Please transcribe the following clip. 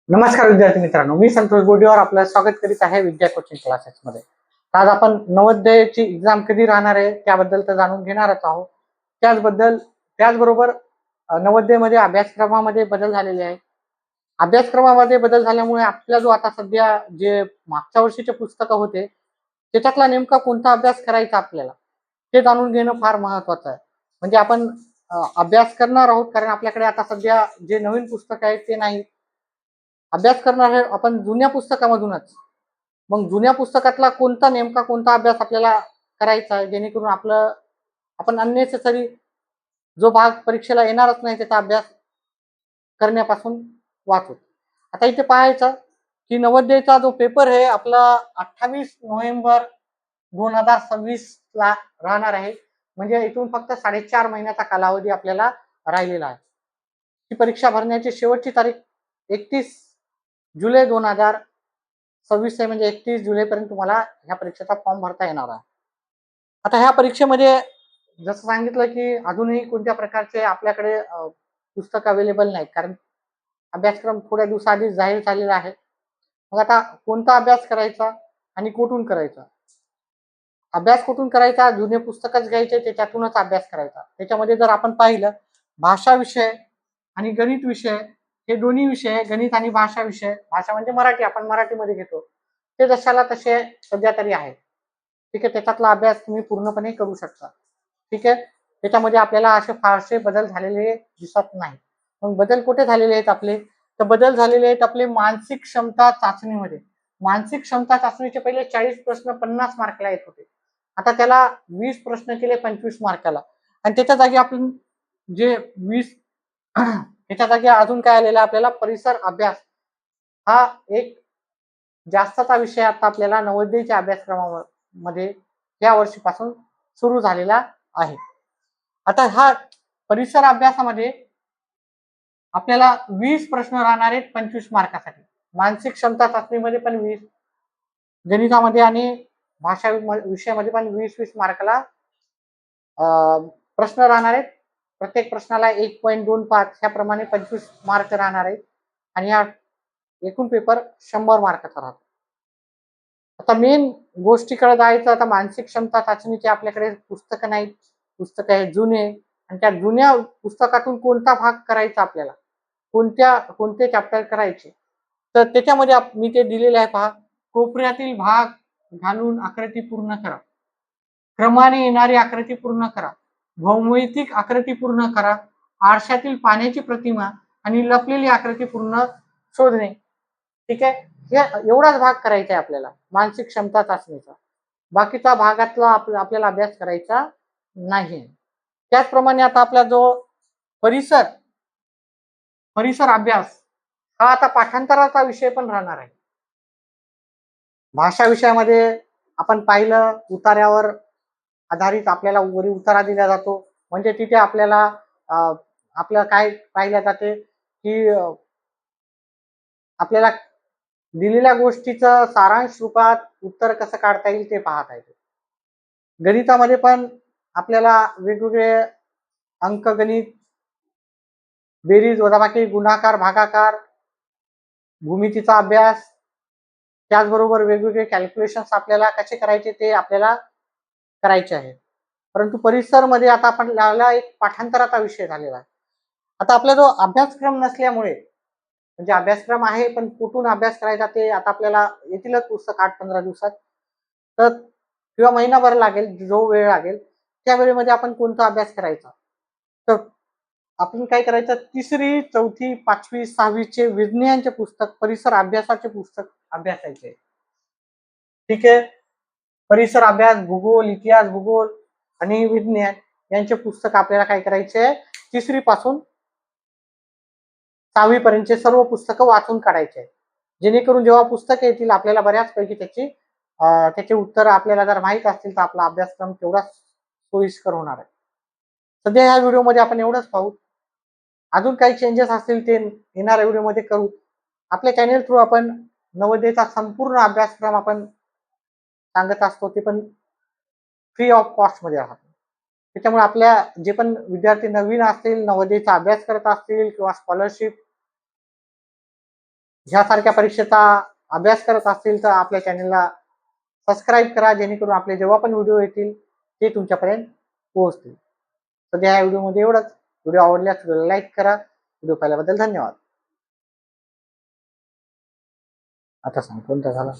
नमस्कार विद्यार्थी मित्रांनो, मी संतोष बोर्डीवर आपलं स्वागत करीत आहे विद्या कोचिंग क्लासेसमध्ये. आज आपण नवोदयची एक्झाम कधी राहणार आहे त्याबद्दल तर जाणून घेणारच आहोत. त्याचबरोबर नवोदयमध्ये अभ्यासक्रमामध्ये बदल झालेले आहे. अभ्यासक्रमामध्ये बदल झाल्यामुळे आपला जो आता सध्या जे मागच्या वर्षीचे पुस्तकं होते त्याच्यातला नेमका कोणता अभ्यास करायचा आपल्याला ते जाणून घेणं फार महत्वाचं आहे. म्हणजे आपण अभ्यास करणार आहोत, कारण आपल्याकडे आता सध्या जे नवीन पुस्तक आहेत ते नाही. अभ्यास करणार आहे आपण जुन्या पुस्तकामधूनच. मग जुन्या पुस्तकातला कोणता अभ्यास आपल्याला करायचा आहे, जेणेकरून आपण अननेसेसरी जो भाग परीक्षेला येणारच नाही त्याचा अभ्यास करण्यापासून वाचू. आता इथे पाहायचं की नवोदयचा जो पेपर आहे आपला 28 नोव्हेंबर 2026 ला राहणार आहे. म्हणजे इथून फक्त 4.5 महिन्याचा कालावधी आपल्याला राहिलेला आहे. ही परीक्षा भरण्याची शेवटची तारीख 31 जुलै 2026 आहे. म्हणजे 31 जुलैपर्यंत तुम्हाला ह्या परीक्षेचा फॉर्म भरता येणार आहे. आता ह्या परीक्षेमध्ये जसं सांगितलं की अजूनही कोणत्या प्रकारचे आपल्याकडे पुस्तक अवेलेबल नाहीत, कारण अभ्यासक्रम थोड्या दिवसाआधीच जाहीर झालेला आहे. मग आता कोणता अभ्यास करायचा आणि कुठून करायचा? अभ्यास कुठून करायचा? जुने पुस्तकच घ्यायचे, त्याच्यातूनच अभ्यास करायचा. त्याच्यामध्ये जर आपण पाहिलं, भाषा विषय आणि गणित विषय हे दोन्ही विषय, गणित आणि भाषा विषय, भाषा म्हणजे मराठी, आपण मराठीमध्ये घेतो, ते जशाला तसे सध्या तरी आहे. ठीक आहे, त्याच्यातला अभ्यास तुम्ही पूर्णपणे करू शकता. ठीक आहे, त्याच्यामध्ये आपल्याला असे फारसे बदल झालेले दिसत नाही. मग बदल कुठे झालेले आहेत आपले? तर बदल झालेले आहेत आपले मानसिक क्षमता चाचणीमध्ये. मानसिक क्षमता चाचणीचे पहिले 40 प्रश्न 50 मार्कला येत होते. आता त्याला 20 प्रश्न केले 25 मार्काला, आणि त्याच्या जागी आपण जे 20 त्याच्या जागी अजून काय आलेला आपल्याला? परिसर अभ्यास हा एक जास्तचा विषय आता आपल्याला नवोदयच्या अभ्यासक्रमामध्ये या वर्षीपासून सुरू झालेला आहे. आता हा परिसर अभ्यासामध्ये आपल्याला 20 प्रश्न राहणार आहेत 25 मार्कासाठी. मानसिक क्षमता चाचणीमध्ये पण 20, गणितामध्ये आणि भाषा विषयामध्ये पण 20-20 मार्काला प्रश्न राहणार आहेत. प्रत्येक प्रश्नाला 1.25 ह्याप्रमाणे 25 मार्क राहणार आहेत, आणि हा एकूण पेपर 100 मार्काचा राहतो. आता मेन गोष्टीकडे जायचं. आता मानसिक क्षमता चाचणीचे आपल्याकडे पुस्तकं नाहीत, पुस्तकं आहेत जुने, आणि त्या जुन्या पुस्तकातून कोणता भाग करायचा आपल्याला, कोणते चॅप्टर करायचे, तर त्याच्यामध्ये मी ते दिलेले आहे पहा. कोपऱ्यातील भाग घालून आकृती पूर्ण करा, क्रमाने येणारी आकृती पूर्ण करा, भौमितिक आकृती पूर्ण करा, आरशातील पाण्याची प्रतिमा आणि लपलेली आकृती पूर्ण शोधणे. ठीक आहे, हे एवढाच भाग करायचा आहे आपल्याला मानसिक क्षमता चाचणीचा. बाकीचा भागातला आपल्याला अभ्यास करायचा नाही. त्याचप्रमाणे आता आपला जो परिसर अभ्यास हा आता पाठांतराचा विषय पण राहणार आहे. भाषा विषयामध्ये आपण पाहिलं, उतार्यावर आधारित आपल्याला वरी उतारा दिला जातो. म्हणजे तिथे आपल्याला आपलं काय पाहिलं जाते की आपल्याला दिलेल्या गोष्टीचं सारांश रूपात उत्तर कसं काढता येईल ते पाहता येते. गणितामध्ये पण आपल्याला वेगवेगळे अंकगणित, बेरीज, वजाबाकी, गुणाकार, भागाकार, भूमितीचा अभ्यास, त्याचबरोबर वेगवेगळे कॅल्क्युलेशन्स आपल्याला कसे करायचे ते आपल्याला करायचे आहे. परंतु परिसरमध्ये आता आपण लावला एक पाठांतराचा विषय झालेला आहे. आता आपला जो अभ्यासक्रम नसल्यामुळे, म्हणजे अभ्यासक्रम आहे पण कुठून अभ्यास करायचा ते आता आपल्याला येतीलच पुस्तक 8-15 दिवसात, तर किंवा महिनाभर लागेल, जो वेळ लागेल त्या वेळेमध्ये आपण कोणता अभ्यास करायचा. तर आपण काय करायचं, 3री, 4थी, 5वी, 6वीचे विज्ञानचे पुस्तक, परिसर अभ्यासाचे पुस्तक अभ्यासायचे. ठीक आहे, परिसर अभ्यास, भूगोल, इतिहास, भूगोल आणि विज्ञान यांचे पुस्तक आपल्याला काय करायचे, 3री पासून 6वी पर्यंतचे सर्व पुस्तकं वाचून काढायचे, जेणेकरून जेव्हा पुस्तक येतील आपल्याला बऱ्याचपैकी त्याचे उत्तर आपल्याला जर माहीत असतील तर आपला अभ्यासक्रम तेवढा सोयीस्कर होणार आहे. सध्या या व्हिडिओमध्ये आपण एवढंच पाहू. अजून काही चेंजेस असतील ते येणाऱ्या व्हिडिओमध्ये करू. आपल्या चॅनेल थ्रू आपण नवोदयचा संपूर्ण अभ्यासक्रम आपण सांगत असतो, ते पण फ्री ऑफ कॉस्ट मध्ये राहतो. त्याच्यामुळे आपल्या जे पण विद्यार्थी नवीन असतील, नवोदयचा अभ्यास करत असतील किंवा स्कॉलरशिप ह्यासारख्या परीक्षेचा अभ्यास करत असतील तर आपल्या चॅनलला सबस्क्राईब करा, जेणेकरून आपले जेव्हा पण व्हिडिओ येतील ते तुमच्यापर्यंत पोहोचतील. सध्या या व्हिडिओमध्ये एवढंच. व्हिडिओ आवडल्यास व्हिडिओला लाईक करा. व्हिडिओ पाहिल्याबद्दल धन्यवाद. आता सांग कोणता झाला.